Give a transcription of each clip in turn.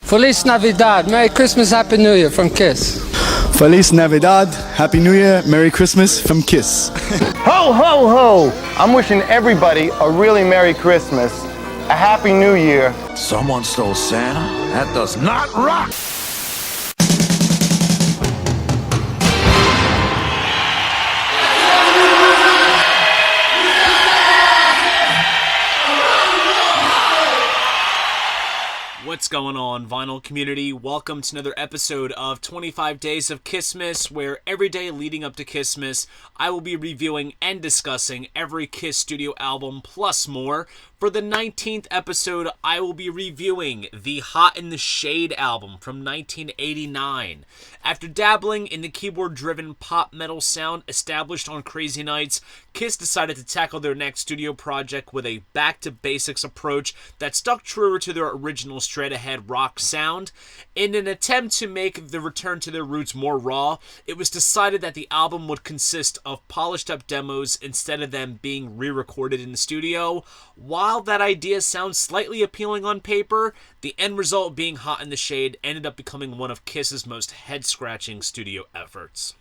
Feliz Navidad, Merry Christmas, Happy New Year from Kiss. Feliz Navidad, Happy New Year, Merry Christmas from Kiss. Ho, ho, ho! I'm wishing everybody a really Merry Christmas, a Happy New Year. Someone stole Santa? That does not rock! What's going on, vinyl community? Welcome to another episode of 25 Days of KISSmas, where every day leading up to KISSmas, I will be reviewing and discussing every Kiss studio album plus more. For the 19th episode, I will be reviewing the Hot in the Shade album from 1989. After dabbling in the keyboard-driven pop metal sound established on Crazy Nights, Kiss decided to tackle their next studio project with a back-to-basics approach that stuck truer to their original straight-ahead rock sound. In an attempt to make the return to their roots more raw, it was decided that the album would consist of polished-up demos instead of them being re-recorded in the studio. While that idea sounds slightly appealing on paper, the end result being Hot in the Shade ended up becoming one of Kiss's most head-scratching studio efforts.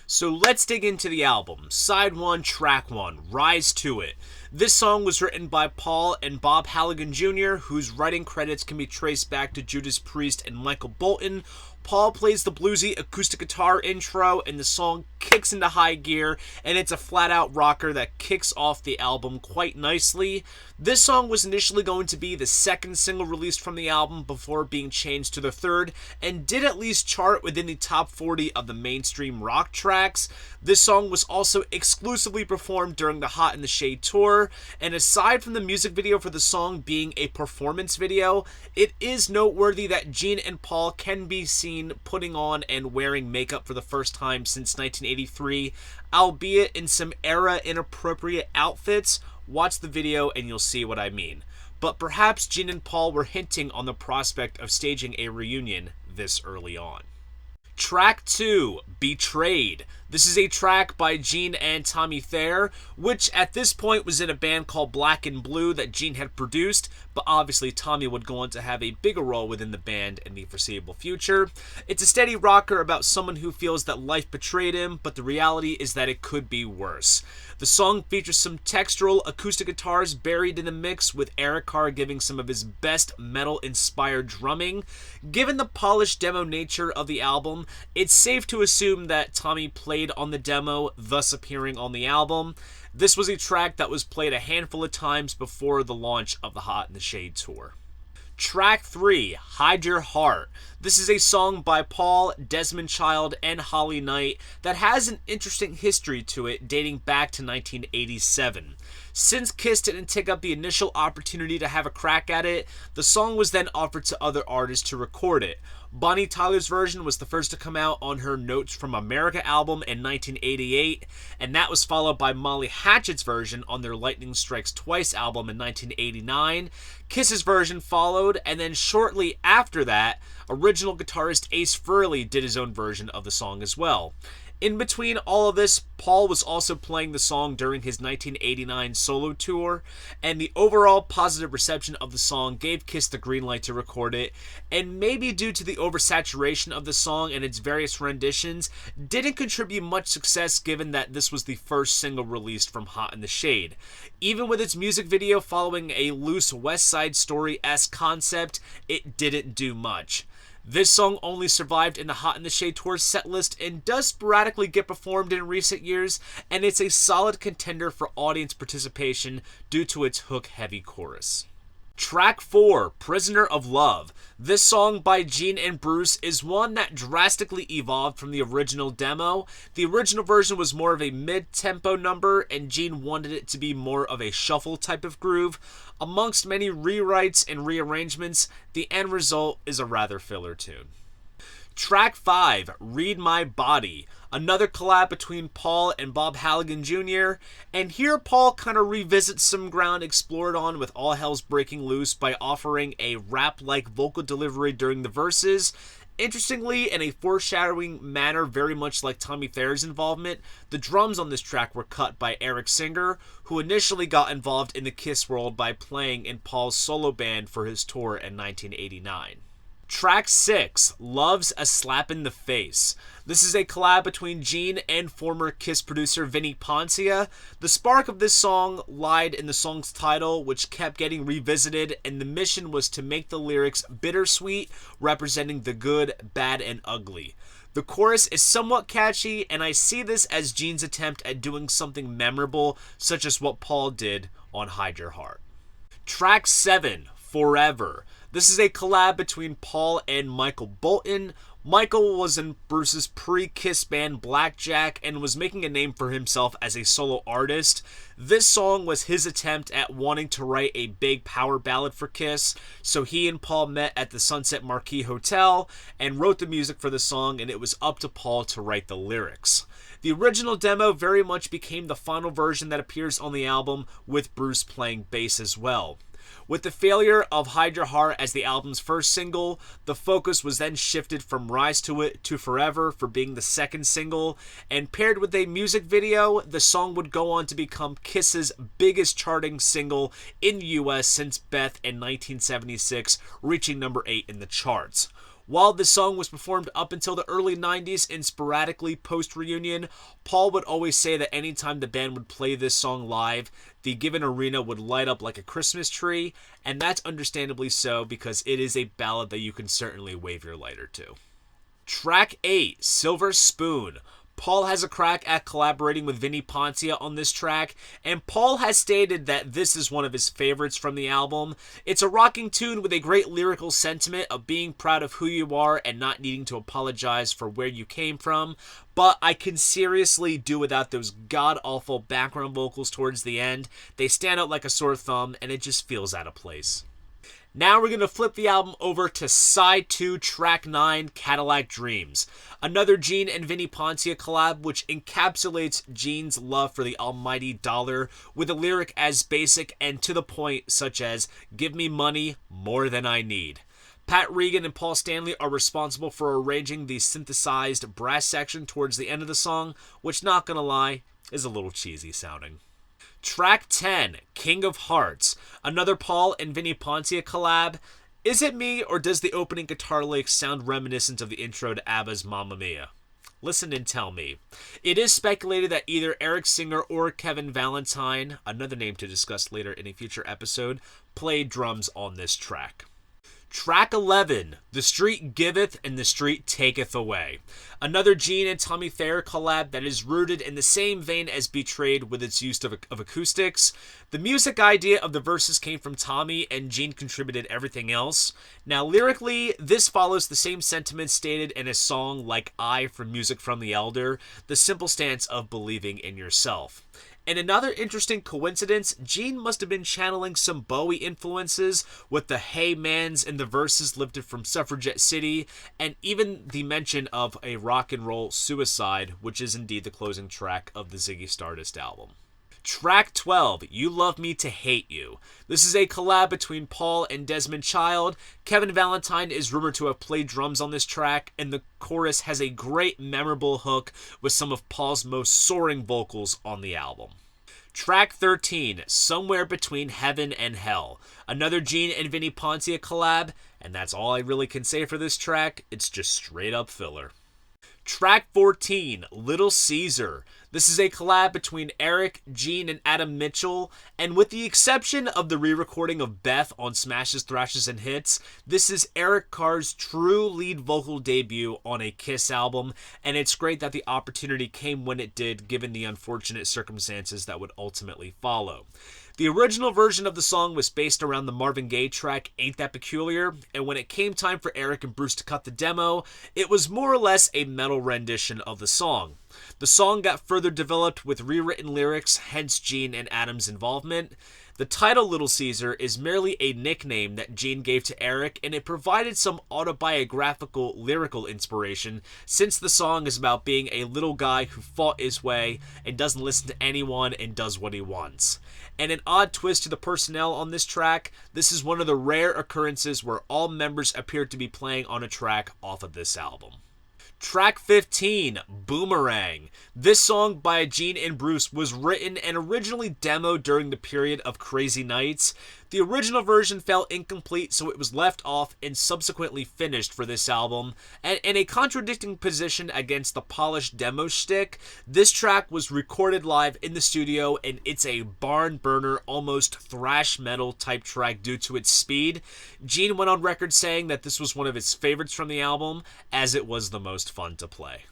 So let's dig into the album. Side 1, Track 1, Rise to It. This song was written by Paul and Bob Halligan Jr., whose writing credits can be traced back to Judas Priest and Michael Bolton. Paul plays the bluesy acoustic guitar intro, and the song kicks into high gear, and it's a flat-out rocker that kicks off the album quite nicely. This song was initially going to be the second single released from the album before being changed to the third, and did at least chart within the top 40 of the mainstream rock tracks. This song was also exclusively performed during the Hot in the Shade tour, and aside from the music video for the song being a performance video, it is noteworthy that Gene and Paul can be seen putting on and wearing makeup for the first time since 1983, albeit in some era-inappropriate outfits. Watch the video and you'll see what I mean. But perhaps Gene and Paul were hinting on the prospect of staging a reunion this early on. Track 2, Betrayed. This is a track by Gene and Tommy Thayer, which at this point was in a band called Black and Blue that Gene had produced, but obviously Tommy would go on to have a bigger role within the band in the foreseeable future. It's a steady rocker about someone who feels that life betrayed him, but the reality is that it could be worse. The song features some textural acoustic guitars buried in the mix, with Eric Carr giving some of his best metal-inspired drumming. Given the polished demo nature of the album, it's safe to assume that Tommy played on the demo, thus appearing on the album. This was a track that was played a handful of times before the launch of the Hot in the Shade tour. Track 3, Hide Your Heart. This is a song by Paul, Desmond Child, and Holly Knight that has an interesting history to it dating back to 1987. Since Kiss didn't take up the initial opportunity to have a crack at it, the song was then offered to other artists to record it. Bonnie Tyler's version was the first to come out on her Notes from America album in 1988, and that was followed by Molly Hatchet's version on their Lightning Strikes Twice album in 1989. Kiss's version followed, and then shortly after that, original guitarist Ace Frehley did his own version of the song as well. In between all of this, Paul was also playing the song during his 1989 solo tour, and the overall positive reception of the song gave Kiss the green light to record it, and maybe due to the oversaturation of the song and its various renditions, didn't contribute much success given that this was the first single released from Hot in the Shade. Even with its music video following a loose West Side Story-esque concept, it didn't do much. This song only survived in the Hot in the Shade tour setlist and does sporadically get performed in recent years, and it's a solid contender for audience participation due to its hook-heavy chorus. Track 4, Prisoner of Love. This song by Gene and Bruce is one that drastically evolved from the original demo. The original version was more of a mid-tempo number, and Gene wanted it to be more of a shuffle type of groove. Amongst many rewrites and rearrangements, the end result is a rather filler tune. Track 5, Read My Body. Another collab between Paul and Bob Halligan Jr., and here Paul kind of revisits some ground explored on with All Hell's Breaking Loose by offering a rap-like vocal delivery during the verses. Interestingly, in a foreshadowing manner very much like Tommy Thayer's involvement, the drums on this track were cut by Eric Singer, who initially got involved in the Kiss world by playing in Paul's solo band for his tour in 1989. Track 6, Love's a Slap in the Face. This is a collab between Gene and former Kiss producer Vinnie Poncia. The spark of this song lied in the song's title, which kept getting revisited, and the mission was to make the lyrics bittersweet, representing the good, bad, and ugly. The chorus is somewhat catchy, and I see this as Gene's attempt at doing something memorable, such as what Paul did on Hide Your Heart. Track 7, Forever. This is a collab between Paul and Michael Bolton. Michael was in Bruce's pre-Kiss band Blackjack and was making a name for himself as a solo artist. This song was his attempt at wanting to write a big power ballad for Kiss, so he and Paul met at the Sunset Marquis Hotel and wrote the music for the song, and it was up to Paul to write the lyrics. The original demo very much became the final version that appears on the album, with Bruce playing bass as well. With the failure of Hide Your Heart as the album's first single, the focus was then shifted from Rise to It to Forever for being the second single, and paired with a music video, the song would go on to become Kiss's biggest charting single in the US since Beth in 1976, reaching number 8 in the charts. While this song was performed up until the early 90s and sporadically post-reunion, Paul would always say that anytime the band would play this song live, the given arena would light up like a Christmas tree, and that's understandably so because it is a ballad that you can certainly wave your lighter to. Track 8, Silver Spoon. Paul has a crack at collaborating with Vinnie Poncia on this track, and Paul has stated that this is one of his favorites from the album. It's a rocking tune with a great lyrical sentiment of being proud of who you are and not needing to apologize for where you came from, but I can seriously do without those god-awful background vocals towards the end. They stand out like a sore thumb, and it just feels out of place. Now we're going to flip the album over to Side 2, Track 9, Cadillac Dreams. Another Gene and Vinnie Poncia collab, which encapsulates Gene's love for the almighty dollar with a lyric as basic and to the point, such as, "Give me money, more than I need." Pat Regan and Paul Stanley are responsible for arranging the synthesized brass section towards the end of the song, which, not gonna lie, is a little cheesy sounding. Track 10, King of Hearts, another Paul and Vinnie Poncia collab. Is it me, or does the opening guitar lick sound reminiscent of the intro to ABBA's Mamma Mia? Listen and tell me. It is speculated that either Eric Singer or Kevin Valentine, another name to discuss later in a future episode, played drums on this track. Track 11, The Street Giveth and The Street Taketh Away. Another Gene and Tommy Thayer collab that is rooted in the same vein as Betrayed with its use of acoustics. The music idea of the verses came from Tommy, and Gene contributed everything else. Now lyrically, this follows the same sentiments stated in a song like I from Music from the Elder, the simple stance of believing in yourself. And another interesting coincidence, Gene must have been channeling some Bowie influences with the Hey Mans in the verses lifted from Suffragette City, and even the mention of a rock and roll suicide, which is indeed the closing track of the Ziggy Stardust album. Track 12, You Love Me to Hate You. This is a collab between Paul and Desmond Child. Kevin Valentine is rumored to have played drums on this track, and the chorus has a great memorable hook with some of Paul's most soaring vocals on the album. Track 13, Somewhere Between Heaven and Hell. Another Gene and Vinnie Poncia collab, and that's all I really can say for this track. It's just straight up filler. Track 14, Little Caesar. This is a collab between Eric, Gene, and Adam Mitchell, and with the exception of the re-recording of Beth on Smashes, Thrashes, and Hits, this is Eric Carr's true lead vocal debut on a Kiss album, and it's great that the opportunity came when it did, given the unfortunate circumstances that would ultimately follow. The original version of the song was based around the Marvin Gaye track Ain't That Peculiar, and when it came time for Eric and Bruce to cut the demo, it was more or less a metal rendition of the song. The song got further developed with rewritten lyrics, hence Gene and Adam's involvement. The title Little Caesar is merely a nickname that Gene gave to Eric, and it provided some autobiographical lyrical inspiration, since the song is about being a little guy who fought his way and doesn't listen to anyone and does what he wants. And an odd twist to the personnel on this track, this is one of the rare occurrences where all members appear to be playing on a track off of this album. Track 15, Boomerang. This song by Gene and Bruce was written and originally demoed during the period of Crazy Nights. The original version fell incomplete, so it was left off and subsequently finished for this album. And in a contradicting position against the polished demo shtick, this track was recorded live in the studio, and it's a barn burner, almost thrash metal type track due to its speed. Gene went on record saying that this was one of his favorites from the album, as it was the most fun to play.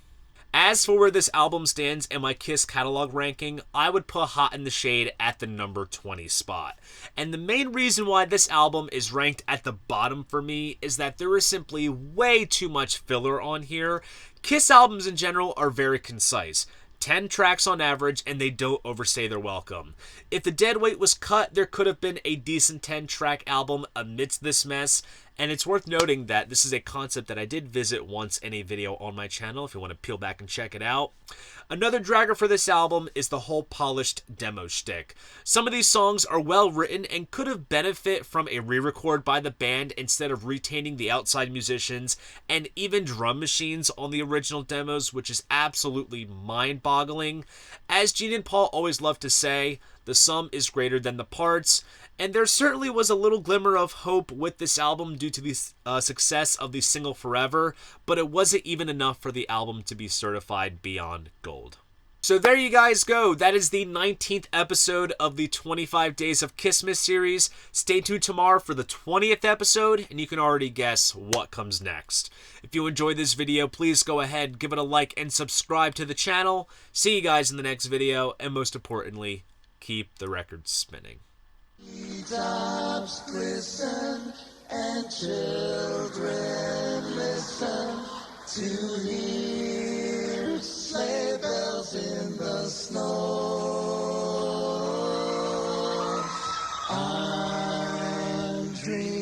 As for where this album stands in my KISS catalog ranking, I would put Hot in the Shade at the number 20 spot. And the main reason why this album is ranked at the bottom for me is that there is simply way too much filler on here. KISS albums in general are very concise. 10 tracks on average, and they don't overstay their welcome. If the dead weight was cut, there could have been a decent 10-track album amidst this mess, and it's worth noting that this is a concept that I did visit once in a video on my channel if you want to peel back and check it out. Another dragger for this album is the whole polished demo shtick. Some of these songs are well written and could have benefited from a re-record by the band instead of retaining the outside musicians and even drum machines on the original demos, which is absolutely mind-boggling. As Gene and Paul always love to say, the sum is greater than the parts, and there certainly was a little glimmer of hope with this album due to the success of the single Forever, but it wasn't even enough for the album to be certified beyond gold. So there you guys go. That is the 19th episode of the 25 Days of KISSmas series. Stay tuned tomorrow for the 20th episode, and you can already guess what comes next. If you enjoyed this video, please go ahead, give it a like, and subscribe to the channel. See you guys in the next video, and most importantly, keep the records spinning. Treetops glisten and children listen to hear sleigh bells in the snow. I'm dreaming